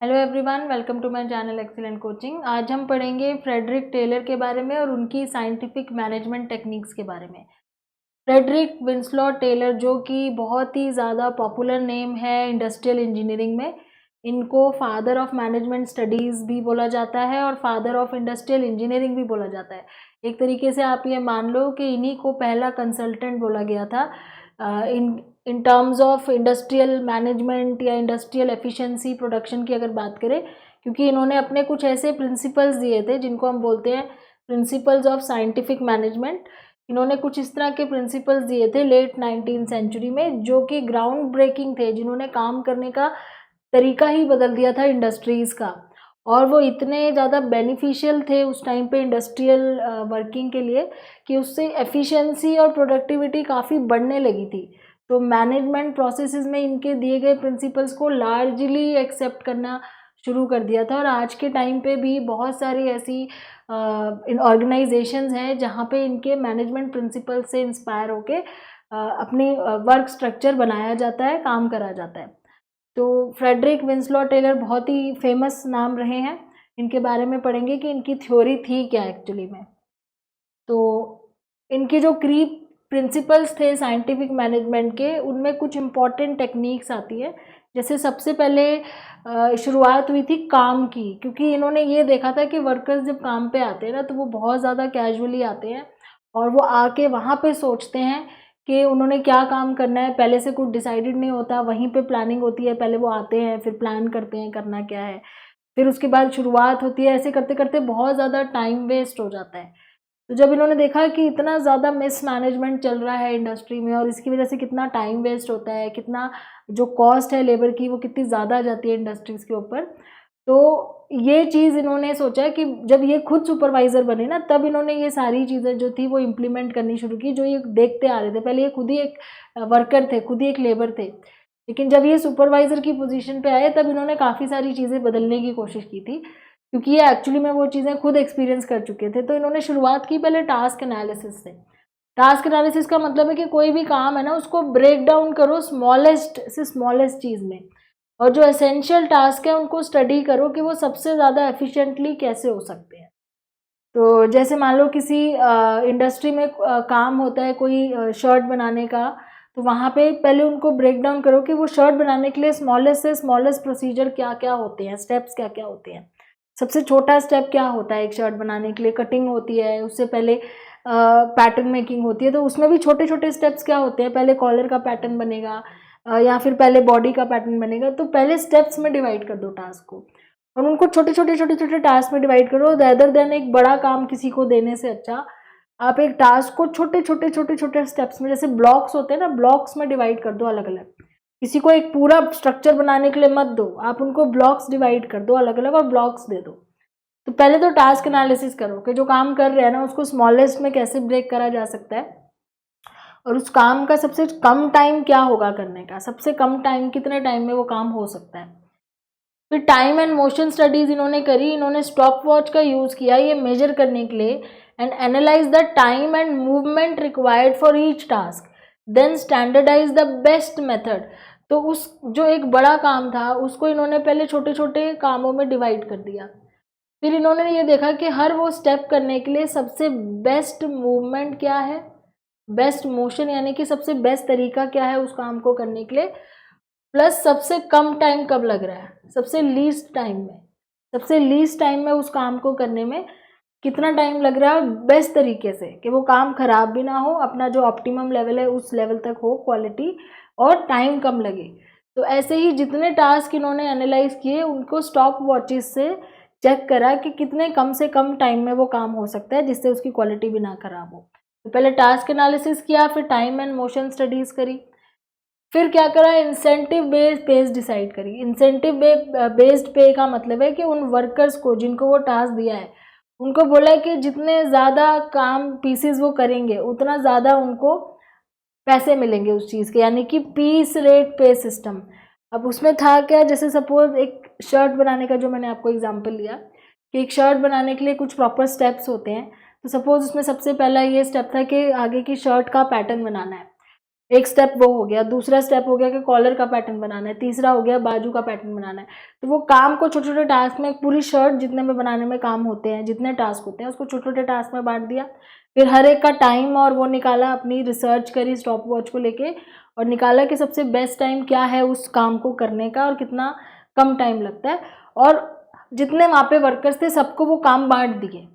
Hello everyone, welcome to my channel excellent coaching. आज हम पढ़ेंगे फ्रेडरिक टेलर के बारे में और उनकी साइंटिफिक मैनेजमेंट टेक्निक्स के बारे में। फ्रेडरिक विंसलॉ टेलर, जो कि बहुत ही ज़्यादा पॉपुलर नेम है इंडस्ट्रियल इंजीनियरिंग में, इनको फादर ऑफ मैनेजमेंट स्टडीज़ भी बोला जाता है और फादर ऑफ इंडस्ट्रियल इंजीनियरिंग भी बोला जाता है। एक तरीके से आप ये मान लो कि इन्हीं को पहला कंसल्टेंट बोला गया था in terms of industrial management या इंडस्ट्रियल एफिशिएंसी प्रोडक्शन की अगर बात करें, क्योंकि इन्होंने अपने कुछ ऐसे प्रिंसिपल्स दिए थे जिनको हम बोलते हैं प्रिंसिपल्स ऑफ साइंटिफिक मैनेजमेंट। इन्होंने कुछ इस तरह के प्रिंसिपल्स दिए थे लेट 19th सेंचुरी में, जो कि ग्राउंड ब्रेकिंग थे, जिन्होंने काम करने का तरीका ही बदल दिया था इंडस्ट्रीज़ का। और वो इतने ज़्यादा बेनिफिशियल थे उस टाइम पे इंडस्ट्रियल वर्किंग के लिए कि उससे एफिशिएंसी और प्रोडक्टिविटी काफ़ी बढ़ने लगी थी। तो मैनेजमेंट प्रोसेसेस में इनके दिए गए प्रिंसिपल्स को लार्जली एक्सेप्ट करना शुरू कर दिया था। और आज के टाइम पे भी बहुत सारी ऐसी ऑर्गेनाइजेशंस हैं जहाँ पे इनके मैनेजमेंट प्रिंसिपल से इंस्पायर होके अपनी वर्क स्ट्रक्चर बनाया जाता है, काम करा जाता है। तो फ्रेडरिक विंसलॉ टेलर बहुत ही फेमस नाम रहे हैं। इनके बारे में पढ़ेंगे कि इनकी थ्योरी थी क्या एक्चुअली में। तो इनके जो प्रिंसिपल्स थे साइंटिफिक मैनेजमेंट के, उनमें कुछ इम्पॉर्टेंट टेक्निक्स आती है। जैसे सबसे पहले शुरुआत हुई थी काम की, क्योंकि इन्होंने ये देखा था कि वर्कर्स जब काम पे आते हैं ना, तो वो बहुत ज़्यादा कैजुअली आते हैं और वो आके वहाँ पे सोचते हैं कि उन्होंने क्या काम करना है। पहले से कुछ डिसाइडेड नहीं होता, वहीं पे प्लानिंग होती है। पहले वो आते हैं, फिर प्लान करते हैं करना क्या है, फिर उसके बाद शुरुआत होती है। ऐसे करते करते बहुत ज़्यादा टाइम वेस्ट हो जाता है। तो जब इन्होंने देखा कि इतना ज़्यादा मिसमैनेजमेंट चल रहा है इंडस्ट्री में और इसकी वजह से कितना टाइम वेस्ट होता है, कितना जो कॉस्ट है लेबर की वो कितनी ज़्यादा आ जाती है इंडस्ट्रीज़ के ऊपर, तो ये चीज़ इन्होंने सोचा कि जब ये खुद सुपरवाइज़र बने ना, तब इन्होंने ये सारी चीज़ें जो थी वो इम्प्लीमेंट करनी शुरू की, जो ये देखते आ रहे थे। पहले ये खुद ही एक वर्कर थे, खुद ही एक लेबर थे, लेकिन जब ये सुपरवाइज़र की पोजीशन पे आए तब इन्होंने काफ़ी सारी चीज़ें बदलने की कोशिश की थी, क्योंकि ये एक्चुअली में वो चीज़ें खुद एक्सपीरियंस कर चुके थे। तो इन्होंने शुरुआत की पहले टास्क एनालिसिस से। टास्क एनालिसिस का मतलब है कि कोई भी काम है ना, उसको ब्रेक डाउन करो स्मॉलेस्ट से स्मॉलेस्ट चीज़ में, और जो एसेंशियल टास्क है उनको स्टडी करो कि वो सबसे ज़्यादा एफिशिएंटली कैसे हो सकते हैं। तो जैसे मान लो किसी इंडस्ट्री में काम होता है कोई शर्ट बनाने का, तो वहाँ पे पहले उनको ब्रेक डाउन करो कि वो शर्ट बनाने के लिए स्मॉलेस्ट से स्मॉलेस्ट प्रोसीजर क्या क्या होते हैं, स्टेप्स क्या क्या होते हैं। सबसे छोटा स्टेप क्या होता है एक शर्ट बनाने के लिए? कटिंग होती है, उससे पहले पैटर्न मेकिंग होती है। तो उसमें भी छोटे छोटे स्टेप्स क्या होते हैं? पहले कॉलर का पैटर्न बनेगा या फिर पहले बॉडी का पैटर्न बनेगा। तो पहले स्टेप्स में डिवाइड कर दो टास्क को और उनको छोटे छोटे छोटे छोटे टास्क में डिवाइड करो। रेदर देन एक बड़ा काम किसी को देने से अच्छा आप एक टास्क को छोटे छोटे छोटे छोटे स्टेप्स में, जैसे ब्लॉक्स होते हैं ना, ब्लॉक्स में डिवाइड कर दो अलग अलग। किसी को एक पूरा स्ट्रक्चर बनाने के लिए मत दो, आप उनको ब्लॉक्स डिवाइड कर दो अलग अलग और ब्लॉक्स दे दो। तो पहले तो टास्क एनालिसिस करो कि जो काम कर रहे हैं ना उसको स्मॉलेस्ट में कैसे ब्रेक करा जा सकता है और उस काम का सबसे कम टाइम क्या होगा करने का, सबसे कम टाइम कितने टाइम में वो काम हो सकता है। फिर टाइम एंड मोशन स्टडीज इन्होंने करी। इन्होंने स्टॉप वॉच का यूज़ किया ये मेजर करने के लिए and analyse the time and movement required for each task, then standardise the best method. तो उस जो एक बड़ा काम था उसको इन्होंने पहले छोटे छोटे कामों में डिवाइड कर दिया। फिर इन्होंने ये देखा कि हर वो स्टेप करने के लिए सबसे बेस्ट मूवमेंट क्या है, बेस्ट मोशन यानी कि सबसे बेस्ट तरीका क्या है उस काम को करने के लिए, प्लस सबसे कम टाइम कब लग रहा है, सबसे लीस्ट टाइम में, सबसे लीस्ट टाइम में उस काम को करने में कितना टाइम लग रहा है बेस्ट तरीके से, कि वो काम खराब भी ना हो, अपना जो ऑप्टिमम लेवल है उस लेवल तक हो क्वालिटी, और टाइम कम लगे। तो ऐसे ही जितने टास्क इन्होंने एनालाइज किए उनको स्टॉप वॉचेस से चेक करा कि कितने कम से कम टाइम में वो काम हो सकता है जिससे उसकी क्वालिटी भी ना खराब हो। तो पहले टास्क एनालिसिस किया, फिर टाइम एंड मोशन स्टडीज करी, फिर क्या करा, इंसेंटिव बेस्ड पेज डिसाइड करी। इंसेंटिव बेस्ड पे का मतलब है कि उन वर्कर्स को जिनको वो टास्क दिया है उनको बोला है कि जितने ज़्यादा काम पीसेस वो करेंगे उतना ज़्यादा उनको पैसे मिलेंगे उस चीज़ के, यानी कि पीस रेट पे सिस्टम। अब उसमें था क्या, जैसे सपोज एक शर्ट बनाने का जो मैंने आपको एग्जांपल लिया कि एक शर्ट बनाने के लिए कुछ प्रॉपर स्टेप्स होते हैं। तो सपोज उसमें सबसे पहला ये स्टेप था कि आगे की शर्ट का पैटर्न बनाना है। एक स्टेप वो हो गया। दूसरा स्टेप हो गया कि कॉलर का पैटर्न बनाना है। तीसरा हो गया बाजू का पैटर्न बनाना है। तो वो काम को छोटे छोटे टास्क में, पूरी शर्ट जितने में बनाने में काम होते हैं, जितने टास्क होते हैं, उसको छोटे छोटे टास्क में बांट दिया। फिर हर एक का टाइम और वो निकाला, अपनी रिसर्च करी स्टॉप वॉच को लेके, और निकाला कि सबसे बेस्ट टाइम क्या है उस काम को करने का और कितना कम टाइम लगता है। और जितने वहाँ पे वर्कर्स थे सबको वो काम बांट दिए।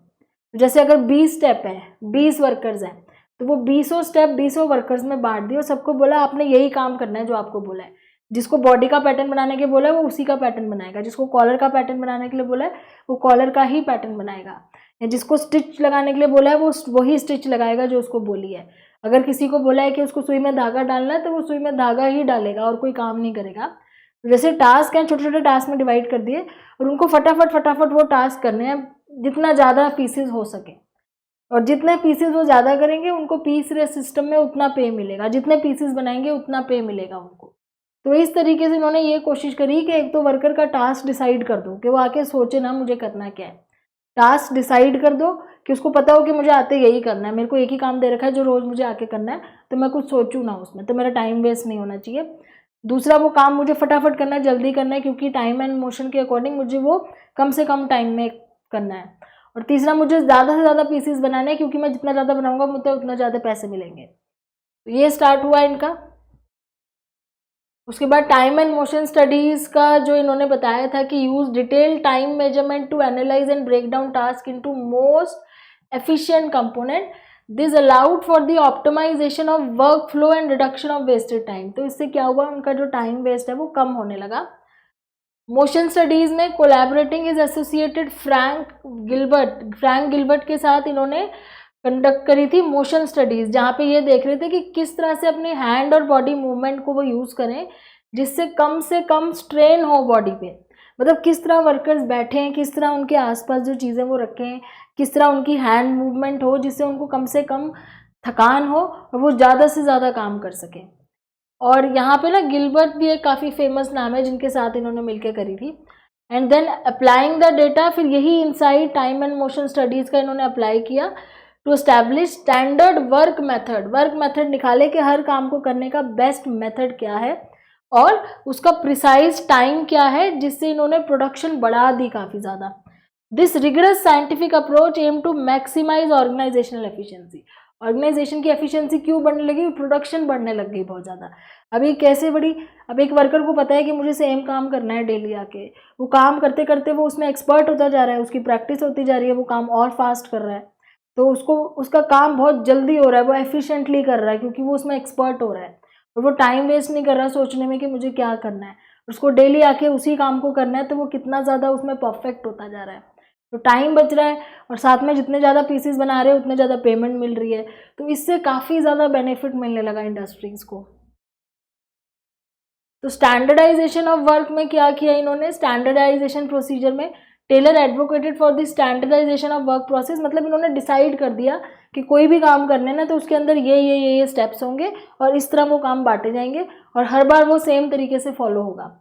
जैसे अगर 20 स्टेप है, 20 वर्कर्स हैं, तो वो 20 स्टेप 20 वर्कर्स में बांट दिए और सबको बोला आपने यही काम करना है जो आपको बोला है। जिसको बॉडी का पैटर्न बनाने के बोला है वो उसी का पैटर्न बनाएगा, जिसको कॉलर का पैटर्न बनाने के लिए बोला है वो कॉलर का ही पैटर्न बनाएगा, या जिसको स्टिच लगाने के लिए बोला है वो वही स्टिच लगाएगा जो उसको बोली है। अगर किसी को बोला है कि उसको सुई में धागा डालना है तो वो सुई में धागा ही डालेगा और कोई काम नहीं करेगा। जैसे टास्क हैं छोटे छोटे टास्क में डिवाइड कर दिए और उनको फटाफट फटाफट वो टास्क करने हैं, जितना ज़्यादा पीसेस हो सके। और जितने पीसेस वो ज़्यादा करेंगे उनको पीस रेट सिस्टम में उतना पे मिलेगा, जितने पीसेस बनाएंगे उतना पे मिलेगा उनको। तो इस तरीके से इन्होंने ये कोशिश करी कि एक तो वर्कर का टास्क डिसाइड कर दो कि वो आके सोचे ना मुझे करना क्या है। टास्क डिसाइड कर दो कि उसको पता हो कि मुझे आते यही करना है, मेरे को एक ही काम दे रखा है जो रोज़ मुझे आके करना है, तो मैं कुछ सोचूं ना उसमें, तो मेरा टाइम वेस्ट नहीं होना चाहिए। दूसरा, वो काम मुझे फटाफट करना है, जल्दी करना है, क्योंकि टाइम एंड मोशन के अकॉर्डिंग मुझे वो कम से कम टाइम में करना है। और तीसरा, मुझे ज़्यादा से ज़्यादा पीसेस बनाने हैं, क्योंकि मैं जितना ज़्यादा बनाऊंगा मुझे उतना ज़्यादा पैसे मिलेंगे। तो ये स्टार्ट हुआ इनका। उसके बाद टाइम एंड मोशन स्टडीज़ का जो इन्होंने बताया था कि use detail time measurement to analyse and break down task into most efficient component, this allowed for the optimisation of workflow and reduction of wasted time. तो इससे क्या हुआ, उनका जो टाइम वेस्ट है वो कम होने लगा। मोशन स्टडीज़ में collaborating is associated Frank Gilbert के साथ इन्होंने कंडक्ट करी थी मोशन स्टडीज़, जहाँ पे ये देख रहे थे कि किस तरह से अपने हैंड और बॉडी मूवमेंट को वो यूज़ करें जिससे कम से कम स्ट्रेन हो बॉडी पे। मतलब किस तरह वर्कर्स बैठे हैं, किस तरह उनके आसपास जो चीज़ें वो रखे हैं, किस तरह उनकी हैंड मूवमेंट हो जिससे उनको कम से कम थकान हो और वो ज़्यादा से ज़्यादा काम कर सकें। और यहाँ पे ना गिलबर्ट भी एक काफ़ी फेमस नाम है जिनके साथ इन्होंने मिलकर करी थी। And then applying the data, फिर यही insight time and motion studies का इन्होंने अप्लाई किया to establish standard work method निकाले कि हर काम को करने का बेस्ट मेथड क्या है और उसका प्रिसाइज टाइम क्या है, जिससे इन्होंने प्रोडक्शन बढ़ा दी काफ़ी ज़्यादा। This rigorous scientific approach aim to maximise organisational efficiency. Organisation की एफिशिएंसी क्यों बढ़ने लगी, प्रोडक्शन बढ़ने लग गई बहुत ज़्यादा। अभी कैसे बढ़ी, अब एक वर्कर को पता है कि मुझे सेम काम करना है डेली आके, वो काम करते करते वो उसमें एक्सपर्ट होता जा रहा है, उसकी प्रैक्टिस होती जा रही है, वो काम और फास्ट कर रहा है, तो उसको उसका काम बहुत जल्दी हो रहा है, वो एफिशिएंटली कर रहा है क्योंकि वो उसमें एक्सपर्ट हो रहा है और वो टाइम वेस्ट नहीं कर रहा सोचने में कि मुझे क्या करना है, उसको डेली आके उसी काम को करना है, तो वो कितना ज़्यादा उसमें परफेक्ट होता जा रहा है। तो टाइम बच रहा है और साथ में जितने ज़्यादा पीसेस बना रहे हैं उतने ज़्यादा पेमेंट मिल रही है, तो इससे काफ़ी ज़्यादा बेनिफिट मिलने लगा इंडस्ट्रीज़ को। तो स्टैंडर्डाइजेशन ऑफ वर्क में क्या किया इन्होंने, स्टैंडर्डाइजेशन प्रोसीजर में Taylor advocated for the standardisation of work process. मतलब इन्होंने डिसाइड कर दिया कि कोई भी काम करने ना तो उसके अंदर ये स्टेप्स होंगे और इस तरह वो काम बांटे जाएंगे और हर बार वो सेम तरीके से फॉलो होगा।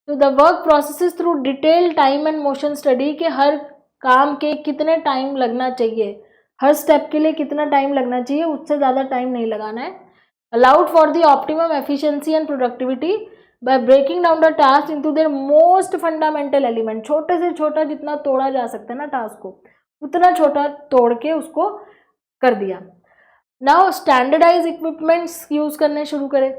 तो the work process through detail time and motion study के हर काम के कितने टाइम लगना चाहिए, हर स्टेप के लिए कितना टाइम लगना चाहिए, उससे ज़्यादा टाइम नहीं लगाना है। Allowed for the optimum efficiency and productivity by breaking down the task into their most fundamental element. छोटे से छोटा जितना तोड़ा जा सकता है ना टास्क को, उतना छोटा तोड़ के उसको कर दिया। नाउ स्टैंडर्डाइज इक्विपमेंट्स यूज़ करने शुरू करें।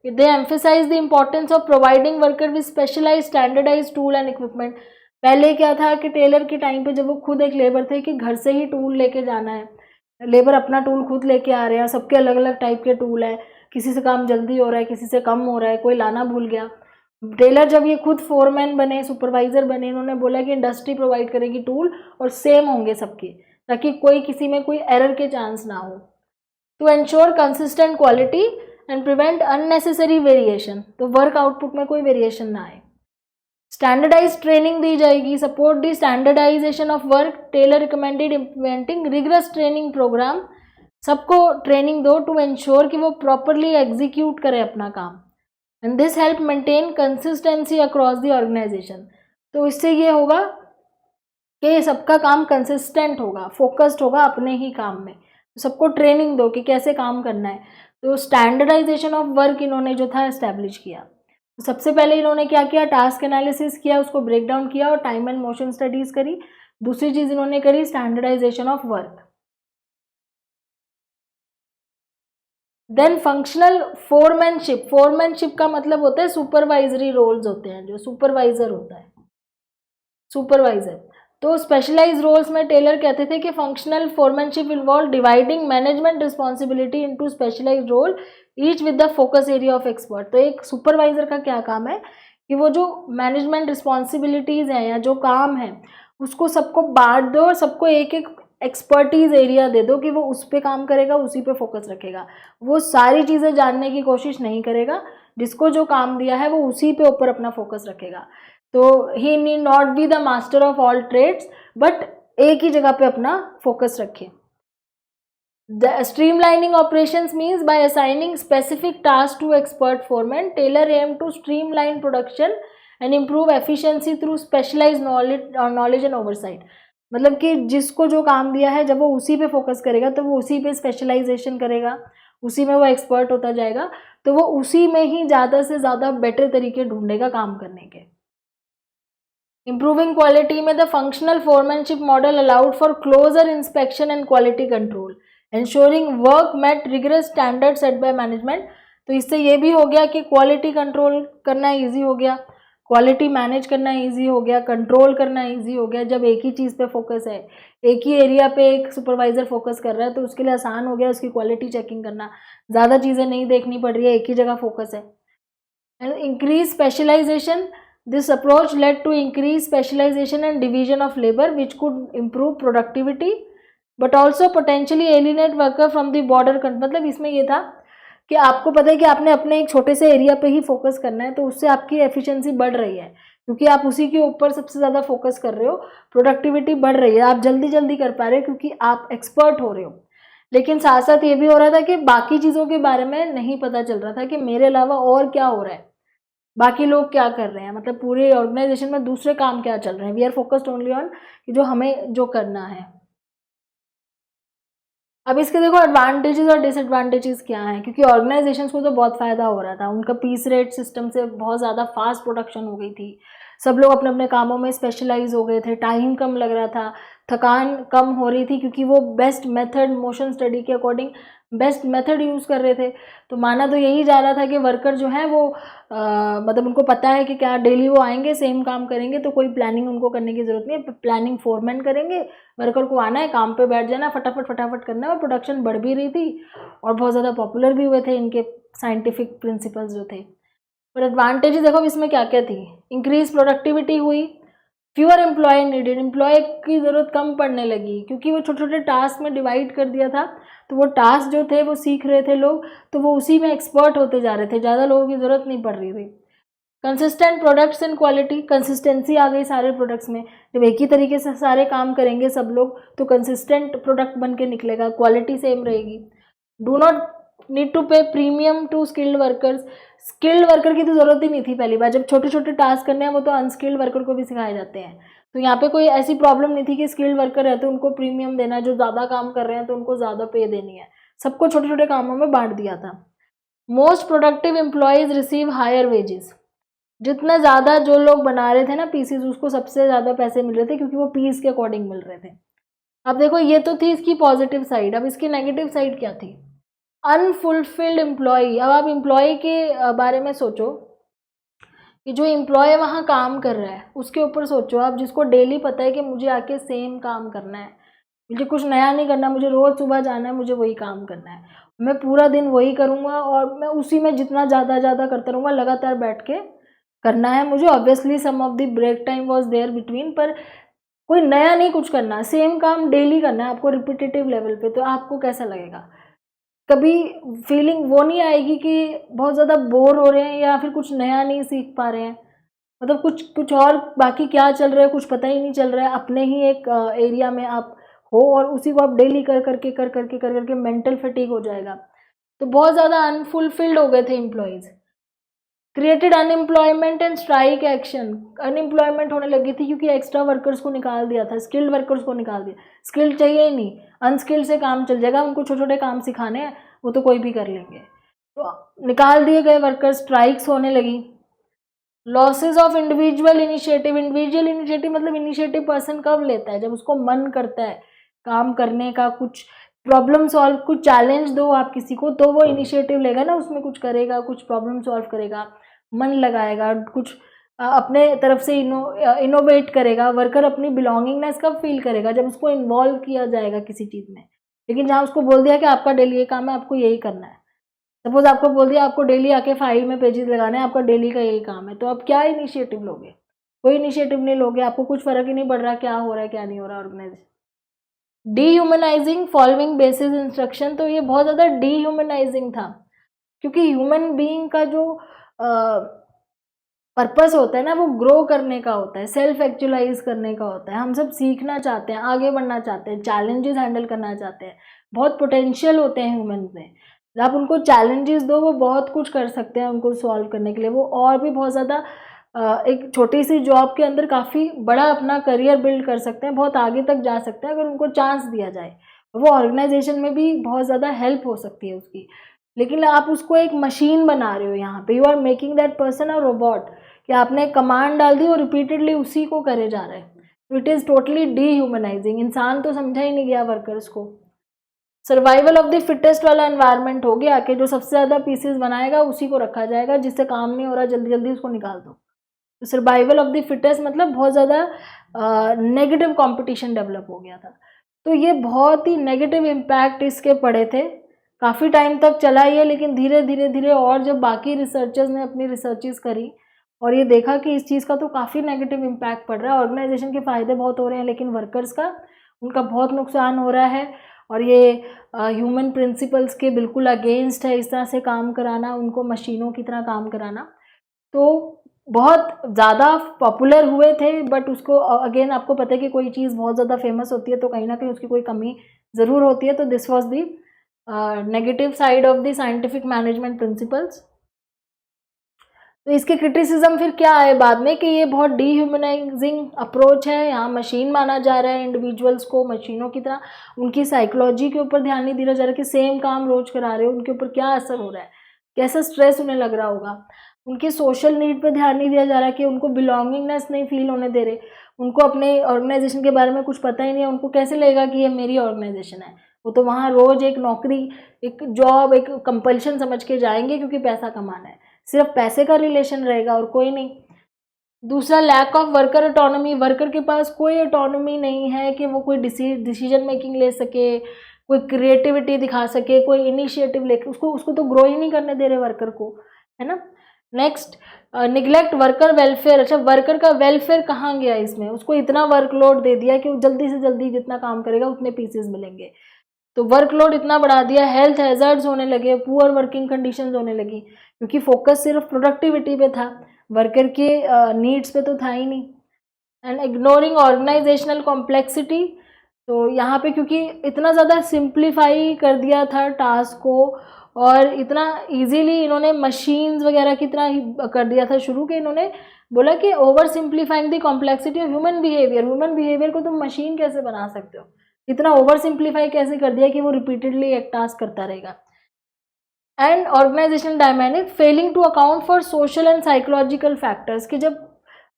They emphasize the importance of providing worker with specialized standardized tool and equipment। पहले क्या था कि टेलर के टाइम पे जब वो खुद एक लेबर थे कि घर से ही टूल लेके जाना है, लेबर अपना टूल खुद लेके आ रहे हैं, सबके अलग अलग टाइप के टूल है, किसी से काम जल्दी हो रहा है, किसी से कम हो रहा है, कोई लाना भूल गया। टेलर जब ये खुद फोरमैन बने, सुपरवाइजर बने, इन्होंने बोला कि इंडस्ट्री प्रोवाइड करेगी टूल और सेम होंगे सबके, ताकि कोई किसी में कोई एरर के चांस ना हो। To ensure consistent quality and prevent unnecessary variation, तो वर्क आउटपुट में कोई वेरिएशन ना आए। स्टैंडर्डाइज ट्रेनिंग दी जाएगी, support the standardisation of work, Taylor recommended implementing rigorous training programme. सबको ट्रेनिंग दो टू एंश्योर कि वो प्रॉपरली एग्जीक्यूट करें अपना काम, and this help maintain consistency across the organisation. तो इससे ये होगा कि सबका काम कंसिस्टेंट होगा, फोकस्ड होगा अपने ही काम में। सबको ट्रेनिंग दो कि कैसे काम करना है। तो स्टैंडर्डाइजेशन ऑफ वर्क इन्होंने जो था एस्टैब्लिश किया। तो सबसे पहले इन्होंने क्या किया, टास्क एनालिसिस किया, उसको ब्रेक डाउन किया और टाइम एंड मोशन स्टडीज करी। दूसरी चीज इन्होंने करी standardisation of work. Then functional foremanship. Foremanship का मतलब होता है सुपरवाइजरी रोल्स होते हैं, जो सुपरवाइजर होता है, सुपरवाइजर। तो स्पेशलाइज रोल्स में टेलर कहते थे कि functional foremanship involve dividing management responsibility into specialised role each with the focus area of expert. तो एक सुपरवाइजर का क्या काम है कि वो जो मैनेजमेंट रिस्पॉन्सिबिलिटीज हैं या जो काम है उसको सबको बांट दो और सबको एक एक एक्सपर्टीज एरिया दे दो कि वो उस पर काम करेगा, उसी पे फोकस रखेगा। वो सारी चीज़ें जानने की कोशिश नहीं करेगा, जिसको जो काम दिया है वो उसी पे ऊपर अपना फोकस रखेगा। तो he need not be the master of all trades, but एक ही जगह पे अपना फोकस रखे। The streamlining operations means by assigning specific tasks to expert foremen, Taylor aimed to streamline production and improve efficiency through specialized knowledge and oversight। मतलब कि जिसको जो काम दिया है जब वो उसी पे फोकस करेगा तो वो उसी पे स्पेशलाइजेशन करेगा, उसी में वो एक्सपर्ट होता जाएगा, तो वो उसी में ही ज़्यादा से ज़्यादा बेटर तरीके ढूंढेगा काम करने के। इम्प्रूविंग क्वालिटी में the functional foremanship model allowed for closer inspection and quality control, ensuring work met rigorous standards set by management। तो इससे ये भी हो गया कि क्वालिटी कंट्रोल करना इजी हो गया, क्वालिटी मैनेज करना इजी हो गया, कंट्रोल करना इजी हो गया। जब एक ही चीज़ पे फोकस है, एक ही एरिया पे एक सुपरवाइजर फोकस कर रहा है, तो उसके लिए आसान हो गया उसकी क्वालिटी चेकिंग करना, ज़्यादा चीज़ें नहीं देखनी पड़ रही है, एक ही जगह फोकस है। And increase specialisation, this approach led to increase specialisation and division of labour which could improve productivity but also potentially alienate worker from the border. मतलब इसमें ये था कि आपको पता है कि आपने अपने एक छोटे से एरिया पे ही फोकस करना है, तो उससे आपकी एफिशिएंसी बढ़ रही है क्योंकि आप उसी के ऊपर सबसे ज़्यादा फोकस कर रहे हो, प्रोडक्टिविटी बढ़ रही है, आप जल्दी जल्दी कर पा रहे हो क्योंकि आप एक्सपर्ट हो रहे हो। लेकिन साथ साथ ये भी हो रहा था कि बाकी चीज़ों के बारे में नहीं पता चल रहा था कि मेरे अलावा और क्या हो रहा है, बाकी लोग क्या कर रहे हैं, मतलब पूरे ऑर्गेनाइजेशन में दूसरे काम क्या चल रहे हैं। We are focused only on जो हमें जो करना है। अब इसके देखो एडवांटेजेस और डिसएडवांटेजेस क्या हैं, क्योंकि ऑर्गेनाइजेशंस को तो बहुत फ़ायदा हो रहा था, उनका पीस रेट सिस्टम से बहुत ज़्यादा फास्ट प्रोडक्शन हो गई थी, सब लोग अपने अपने कामों में स्पेशलाइज हो गए थे, टाइम कम लग रहा था, थकान कम हो रही थी क्योंकि वो बेस्ट मेथड मोशन स्टडी के अकॉर्डिंग बेस्ट मेथड यूज़ कर रहे थे। तो माना तो यही जा रहा था कि वर्कर जो है वो मतलब उनको पता है कि क्या डेली वो आएंगे सेम काम करेंगे, तो कोई प्लानिंग उनको करने की ज़रूरत नहीं है, प्लानिंग फोरमैन करेंगे, वर्कर को आना है, काम पे बैठ जाना, फटाफट फटाफट करना है। और प्रोडक्शन बढ़ भी रही थी और बहुत ज़्यादा पॉपुलर भी हुए थे इनके साइंटिफिक प्रिंसिपल्स जो थे। पर एडवांटेज देखो इसमें क्या क्या थी, इंक्रीज प्रोडक्टिविटी हुई, फ्यूअर एम्प्लॉय नीडेड, एम्प्लॉय की ज़रूरत कम पड़ने लगी क्योंकि वो छोटे छोटे टास्क में डिवाइड कर दिया था, तो वो टास्क जो थे वो सीख रहे थे लोग, तो वो उसी में एक्सपर्ट होते जा रहे थे, ज़्यादा लोगों की ज़रूरत नहीं पड़ रही थी। Consistent products and quality, consistency आ गई सारे प्रोडक्ट्स में, जब एक ही तरीके से सारे काम करेंगे सब लोग तो कंसिस्टेंट प्रोडक्ट बन के निकलेगा, क्वालिटी सेम रहेगी। Do not need to pay premium to skilled workers, skilled worker की तो ज़रूरत ही नहीं थी पहली बार, जब छोटे छोटे टास्क करने हैं वो तो अनस्किल्ड वर्कर को भी सिखाए जाते हैं, तो यहाँ पे कोई ऐसी प्रॉब्लम नहीं थी कि स्किल्ड वर्कर है तो उनको प्रीमियम देना है, जो ज़्यादा काम कर रहे हैं तो उनको ज़्यादा पे देनी है, सबको छोटे छोटे कामों में बांट दिया था। Most productive employees receive higher wages, जितने ज़्यादा जो लोग बना रहे थे ना पीसीज उसको सबसे ज़्यादा पैसे मिल रहे थे क्योंकि वो पीस के अकॉर्डिंग मिल रहे थे। अब देखो ये तो थी इसकी पॉजिटिव साइड, अब इसकी नेगेटिव साइड क्या थी, अनफुलफिल्ड एम्प्लॉय। अब आप एम्प्लॉय के बारे में सोचो कि जो एम्प्लॉय वहाँ काम कर रहा है उसके ऊपर सोचो आप, जिसको डेली पता है कि मुझे आके सेम काम करना है, मुझे कुछ नया नहीं करना, मुझे रोज़ सुबह जाना है, मुझे वही काम करना है, मैं पूरा दिन वही करूँगा और मैं उसी में जितना ज़्यादा करता रहूँगा, लगातार बैठ के करना है मुझे। Obviously some of the break time was there between, पर कोई नया नहीं कुछ करना, सेम काम डेली करना है आपको रिपीटेटिव लेवल पे, तो आपको कैसा लगेगा, कभी फीलिंग वो नहीं आएगी कि बहुत ज़्यादा बोर हो रहे हैं या फिर कुछ नया नहीं सीख पा रहे हैं, मतलब कुछ और बाकी क्या चल रहा है कुछ पता ही नहीं चल रहा है, अपने ही एक एरिया में आप हो और उसी को आप डेली कर करके मेंटल फटीग हो जाएगा। तो बहुत ज़्यादा अनफुलफिल्ड हो गए थे employees. Created unemployment and strike action, unemployment होने लगी थी क्योंकि एक्स्ट्रा वर्कर्स को निकाल दिया था, स्किल्ड वर्कर्स को निकाल दिया, स्किल्ड चाहिए ही नहीं, अनस्किल्ड से काम चल जाएगा, उनको छोटे छोटे काम सिखाने हैं वो तो कोई भी कर लेंगे। तो निकाल दिए गए वर्कर्स, स्ट्राइक्स होने लगी। Losses of individual initiative, individual initiative मतलब इनिशिएटिव पर्सन कब लेता है, जब उसको मन करता है काम करने का, कुछ प्रॉब्लम सॉल्व, कुछ चैलेंज दो आप किसी को तो वो इनिशिएटिव लेगा ना, उसमें कुछ करेगा, कुछ प्रॉब्लम सॉल्व करेगा, मन लगाएगा, कुछ अपने तरफ से इनोवेट करेगा। वर्कर अपनी बिलोंगिंगनेस कब फील करेगा, जब उसको इन्वॉल्व किया जाएगा किसी चीज़ में। लेकिन जहाँ उसको बोल दिया कि आपका डेली ये काम है, आपको यही करना है, सपोज आपको बोल दिया आपको डेली आके फाइल में पेजेस लगाने हैं, आपका डेली का यही काम है, तो आप क्या इनिशिएटिव लोगे? कोई इनिशिएटिव नहीं लोगे, आपको कुछ फर्क ही नहीं पड़ रहा क्या हो रहा है क्या नहीं हो रहा ऑर्गेनाइजेशन। डीह्यूमनाइजिंग फॉलोइंग बेसिस इंस्ट्रक्शन, तो ये बहुत ज़्यादा डीह्यूमनाइजिंग था, क्योंकि ह्यूमन बीइंग का जो पर्पस होता है ना, वो ग्रो करने का होता है, सेल्फ एक्चुअलाइज करने का होता है। हम सब सीखना चाहते हैं, आगे बढ़ना चाहते हैं, चैलेंजेस हैंडल करना चाहते हैं, बहुत पोटेंशियल होते हैं ह्यूमन में। आप उनको चैलेंजेस दो, वो बहुत कुछ कर सकते हैं उनको सॉल्व करने के लिए, वो और भी बहुत ज़्यादा एक छोटी सी जॉब के अंदर काफ़ी बड़ा अपना करियर बिल्ड कर सकते हैं, बहुत आगे तक जा सकते हैं अगर उनको चांस दिया जाए। वो ऑर्गेनाइजेशन में भी बहुत ज़्यादा हेल्प हो सकती है उसकी। लेकिन आप उसको एक मशीन बना रहे हो, यहाँ पे you are making that person a robot, कि आपने कमांड डाल दी और रिपीटेडली उसी को करे जा रहे हैं, तो इट इज़ टोटली डीह्यूमनाइजिंग। इंसान तो समझा ही नहीं गया वर्कर्स को। सर्वाइवल ऑफ द फिटेस्ट वाला एनवायरनमेंट हो गया कि जो सबसे ज़्यादा पीसेस बनाएगा उसी को रखा जाएगा, जिससे काम नहीं हो रहा जल्दी जल्दी उसको निकाल दो। तो सर्वाइवल ऑफ द फिटेस्ट मतलब बहुत ज़्यादा नेगेटिव कंपटीशन डेवलप हो गया था। तो ये बहुत ही नेगेटिव इम्पैक्ट इसके पड़े थे, काफ़ी टाइम तक चला ये, लेकिन धीरे धीरे धीरे और जब बाकी रिसर्चर्स ने अपनी रिसर्चेस करी और ये देखा कि इस चीज़ का तो काफ़ी नेगेटिव इम्पैक्ट पड़ रहा है, ऑर्गेनाइजेशन के फ़ायदे बहुत हो रहे हैं लेकिन वर्कर्स का उनका बहुत नुकसान हो रहा है, और ये ह्यूमन प्रिंसिपल्स के बिल्कुल अगेंस्ट है इस तरह से काम कराना, उनको मशीनों की तरह काम कराना। तो बहुत ज़्यादा पॉपुलर हुए थे, बट उसको अगेन आपको पता है कि कोई चीज़ बहुत ज़्यादा फेमस होती है तो कहीं ना कहीं उसकी कोई कमी ज़रूर होती है। तो this was the negative side of the scientific management principles. तो इसके क्रिटिसिज्म फिर क्या आए बाद में कि ये बहुत डीह्यूमनाइजिंग अप्रोच है, यहाँ मशीन माना जा रहा है इंडिविजुअल्स को मशीनों की तरह, उनकी साइकोलॉजी के ऊपर ध्यान नहीं दिया जा रहा कि सेम काम रोज करा रहे हो उनके ऊपर क्या असर हो रहा है, कैसा स्ट्रेस उन्हें लग रहा होगा। उनकी सोशल नीड पर ध्यान नहीं दिया जा रहा कि उनको बिलोंगिंगनेस नहीं फील होने दे रहे, उनको अपने ऑर्गेनाइजेशन के बारे में कुछ पता ही नहीं है, उनको कैसे लगेगा कि ये मेरी ऑर्गेनाइजेशन है। वो तो वहाँ रोज़ एक नौकरी, एक जॉब, एक कंपल्शन समझ के जाएंगे क्योंकि पैसा कमाना है, सिर्फ पैसे का रिलेशन रहेगा और कोई नहीं। दूसरा, lack of worker autonomy, worker के पास कोई ऑटोनॉमी नहीं है कि वो कोई डिसीजन मेकिंग ले सके, कोई क्रिएटिविटी दिखा सके, कोई इनिशिएटिव लेके उसको तो ग्रो ही नहीं करने दे रहे वर्कर को, है ना। Next, neglect worker welfare. अच्छा, वर्कर का वेलफेयर कहाँ गया इसमें, उसको इतना वर्कलोड दे दिया कि वो जल्दी से जल्दी जितना काम करेगा उतने पीसेस मिलेंगे, तो वर्कलोड इतना बढ़ा दिया, हेल्थ हैजर्ड्स होने लगे, पुअर वर्किंग कंडीशंस होने लगी, क्योंकि फोकस सिर्फ प्रोडक्टिविटी पे था, वर्कर के नीड्स पे तो था ही नहीं। एंड इग्नोरिंग ऑर्गेनाइजेशनल कॉम्प्लेक्सिटी, तो यहाँ पे क्योंकि इतना ज़्यादा सिंप्लीफाई कर दिया था टास्क को और इतना इजीली इन्होंने मशीन्स वगैरह की तरह ही कर दिया था शुरू के, इन्होंने बोला कि over simplifying the complexity of human behaviour, human behaviour को तुम मशीन कैसे बना सकते हो, इतना ओवर सिंप्लीफाई कैसे कर दिया कि वो रिपीटेडली एक टास्क करता रहेगा। And organisation dynamic, failing to account for social and psychological factors, कि जब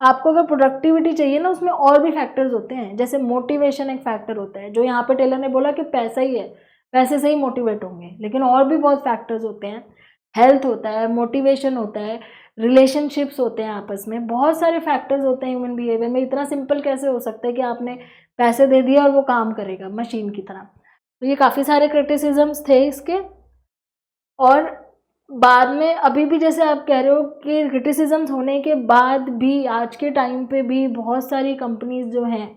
आपको अगर प्रोडक्टिविटी चाहिए ना उसमें और भी फैक्टर्स होते हैं, जैसे मोटिवेशन एक फैक्टर होता है, जो यहाँ पे टेलर ने बोला कि पैसा ही है, पैसे से ही मोटिवेट होंगे, लेकिन और भी बहुत फैक्टर्स होते हैं, हेल्थ होता है, मोटिवेशन होता है, रिलेशनशिप्स होते हैं आपस में, बहुत सारे फैक्टर्स होते हैं ह्यूमन बिहेवियर में। इतना सिंपल कैसे हो सकता है कि आपने पैसे दे दिए और वो काम करेगा मशीन की तरह। तो ये काफ़ी सारे क्रिटिसिजम्स थे इसके। और बाद में अभी भी जैसे आप कह रहे हो कि क्रिटिसिजम्स होने के बाद भी आज के टाइम पे भी बहुत सारी कंपनीज जो हैं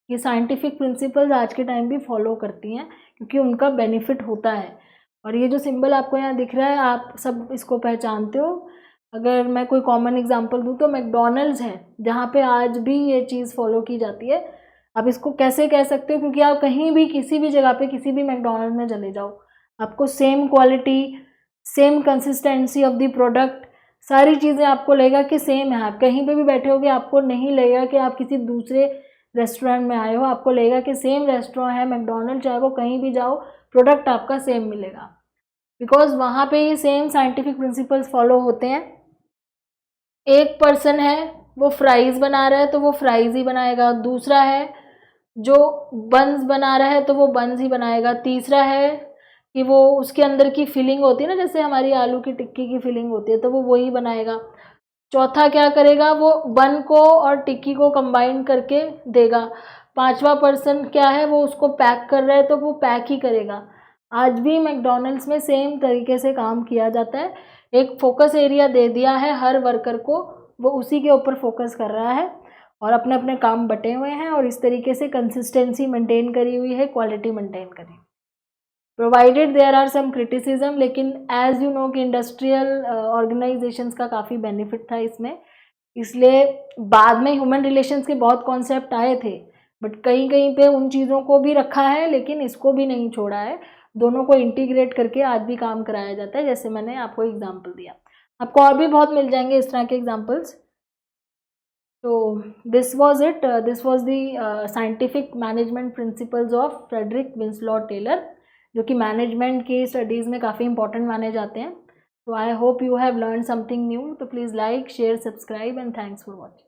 ये साइंटिफिक प्रिंसिपल्स आज के टाइम भी फॉलो करती हैं, क्योंकि उनका बेनिफिट होता है। और ये जो सिंबल आपको यहाँ दिख रहा है आप सब इसको पहचानते हो। अगर मैं कोई कॉमन एग्जांपल दूँ तो मैकडॉनल्ड्स है, जहाँ पे आज भी ये चीज़ फॉलो की जाती है। आप इसको कैसे कह सकते हो, क्योंकि आप कहीं भी किसी भी जगह पे किसी भी मैकडॉनल्ड्स में चले जाओ, आपको same quality, same consistency of the product, सारी चीज़ें आपको लगेगा कि सेम है। आप कहीं पे भी बैठे होगे आपको नहीं लगेगा कि आप किसी दूसरे रेस्टोरेंट में आए हो, आपको लगेगा कि सेम रेस्टोरेंट है मैकडॉनल्ड, चाहे वो कहीं भी जाओ प्रोडक्ट आपका सेम मिलेगा। बिकॉज वहाँ पे ये सेम साइंटिफिक प्रिंसिपल्स फॉलो होते हैं। एक पर्सन है वो फ्राइज़ बना रहा है तो वो फ्राइज़ ही बनाएगा, दूसरा है जो बन्स बना रहा है तो वो बन्स ही बनाएगा, तीसरा है कि वो उसके अंदर की फिलिंग होती है ना, जैसे हमारी आलू की टिक्की की फिलिंग होती है तो वो वही बनाएगा, चौथा क्या करेगा वो बन को और टिक्की को कंबाइन करके देगा, पांचवा पर्सन क्या है वो उसको पैक कर रहा है तो वो पैक ही करेगा। आज भी मैकडॉनल्ड्स में सेम तरीके से काम किया जाता है। एक फोकस एरिया दे दिया है हर वर्कर को, वो उसी के ऊपर फोकस कर रहा है और अपने अपने काम बटे हुए हैं और इस तरीके से कंसिस्टेंसी मेंटेन करी हुई है, क्वालिटी मेंटेन करी। Provided there are some criticism, लेकिन एज यू नो कि इंडस्ट्रियल ऑर्गेनाइजेशंस का काफ़ी बेनिफिट था इसमें, इसलिए बाद में ह्यूमन रिलेशंस के बहुत कॉन्सेप्ट आए थे, बट कहीं कहीं पे उन चीज़ों को भी रखा है लेकिन इसको भी नहीं छोड़ा है, दोनों को इंटीग्रेट करके आज भी काम कराया जाता है, जैसे मैंने आपको एग्जाम्पल दिया। आपको और भी बहुत मिल जाएंगे इस तरह के एग्जाम्पल्स। तो this was it, this was the scientific management principles of Frederick Winslow Taylor, जो कि मैनेजमेंट की स्टडीज़ में काफ़ी इंपॉर्टेंट माने जाते हैं। तो I hope you have learn something new. तो please like share subscribe and thanks for watching.